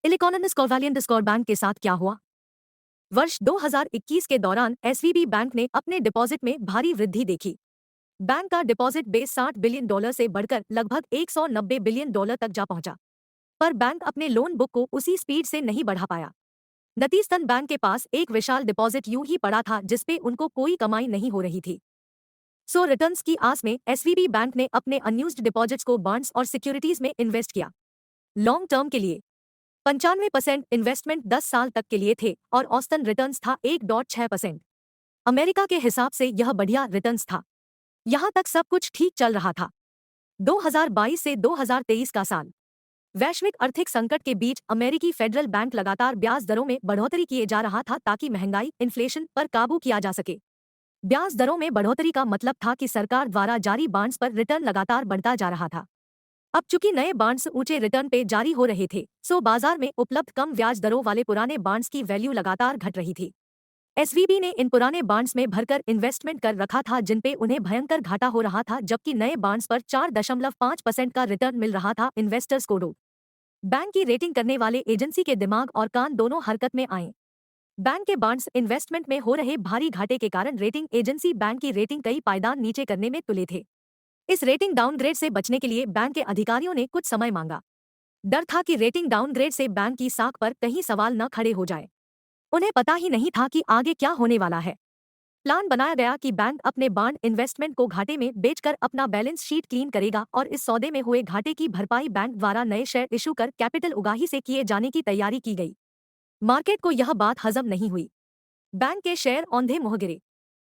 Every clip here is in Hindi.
इलेक्ट्रॉनिक्स कॉन्वेलिएंट स्कोर बैंक के साथ क्या हुआ? वर्ष 2021 के दौरान एसवीबी बैंक ने अपने डिपॉजिट में भारी वृद्धि देखी। बैंक का डिपॉजिट बेस $60 बिलियन से बढ़कर लगभग $190 बिलियन तक जा पहुंचा। पर बैंक अपने लोन बुक को उसी स्पीड से नहीं बढ़ा पाया। नतीजतन बैंक के पास एक विशाल डिपॉजिट यूं ही पड़ा था जिसपे उनको कोई कमाई नहीं हो रही थी। रिटर्न्स की आस में एसवीबी बैंक ने अपने अनयूज्ड डिपॉजिट्स को बॉन्ड्स और सिक्योरिटीज में इन्वेस्ट किया। लॉन्ग टर्म के लिए 95% इन्वेस्टमेंट 10 साल तक के लिए थे और औसतन रिटर्न्स था 1.6%। अमेरिका के हिसाब से यह बढ़िया रिटर्न्स था। यहाँ तक सब कुछ ठीक चल रहा था। 2022 से 2023 का साल। वैश्विक आर्थिक संकट के बीच अमेरिकी फेडरल बैंक लगातार ब्याज दरों में बढ़ोतरी किए जा रहा था ताकि महंगाई इन्फ्लेशन पर काबू किया जा सके। ब्याज दरों में बढ़ोतरी का मतलब था कि सरकार द्वारा जारी बॉन्ड्स पर रिटर्न लगातार बढ़ता जा रहा था। अब चूंकि नए बॉन्ड्स ऊंचे रिटर्न पे जारी हो रहे थे, बाजार में उपलब्ध कम ब्याज दरों वाले पुराने बॉन्ड्स की वैल्यू लगातार घट रही थी। एसवीबी ने इन पुराने बॉन्ड्स में भरकर इन्वेस्टमेंट कर रखा था जिन पे उन्हें भयंकर घाटा हो रहा था, जबकि नए बॉन्ड्स पर 4.5% का रिटर्न मिल रहा था। इन्वेस्टर्स को बैंक की रेटिंग करने वाले एजेंसी के दिमाग और कान दोनों हरकत में आए। बैंक के बॉन्ड्स इन्वेस्टमेंट में हो रहे भारी घाटे के कारण रेटिंग एजेंसी बैंक की रेटिंग कई पायदान नीचे करने में तुले थे। इस रेटिंग डाउनग्रेड से बचने के लिए बैंक के अधिकारियों ने कुछ समय मांगा। डर था कि रेटिंग डाउनग्रेड से बैंक की साख पर कहीं सवाल न खड़े हो जाए। उन्हें पता ही नहीं था कि आगे क्या होने वाला है। प्लान बनाया गया कि बैंक अपने बॉन्ड इन्वेस्टमेंट को घाटे में बेचकर अपना बैलेंस शीट क्लीन करेगा और इस सौदे में हुए घाटे की भरपाई बैंक द्वारा नए शेयर इशू कर कैपिटल उगाही से किए जाने की तैयारी की गई। मार्केट को यह बात हजम नहीं हुई। बैंक के शेयर औंधे मुँह गिरे।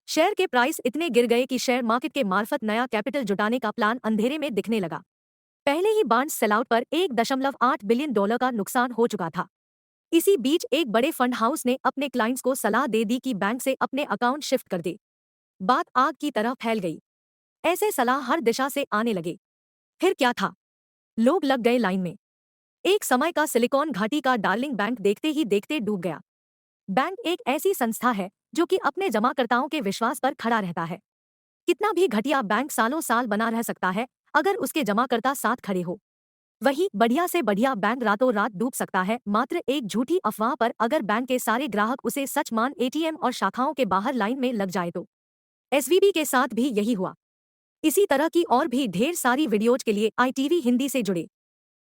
शेयर के प्राइस इतने गिर गए कि शेयर मार्केट के मार्फत नया कैपिटल जुटाने का प्लान अंधेरे में दिखने लगा। पहले ही बॉन्ड्स सेलआउट पर $1.8 बिलियन का नुकसान हो चुका था। इसी बीच एक बड़े फंड हाउस ने अपने क्लाइंट्स को सलाह दे दी कि बैंक से अपने अकाउंट शिफ्ट कर दे। बात आग की तरह फैल गई। ऐसे सलाह हर दिशा से आने लगे। फिर क्या था? लोग लग गए लाइन में। एक समय का सिलिकॉन घाटी का डार्लिंग बैंक देखते ही देखते डूब गया। बैंक एक ऐसी संस्था है जो कि अपने जमाकर्ताओं के विश्वास पर खड़ा रहता है। कितना भी घटिया बैंक सालों साल बना रह सकता है अगर उसके जमाकर्ता साथ खड़े हो। वही बढ़िया से बढ़िया बैंक रातों रात डूब सकता है मात्र एक झूठी अफवाह पर। अगर बैंक के सारे ग्राहक उसे सच मान एटीएम और शाखाओं के बाहर लाइन में लग जाए तो। एसवीबी के साथ भी यही हुआ। इसी तरह की और भी ढेर सारी वीडियोज के लिए ITV हिंदी से जुड़े।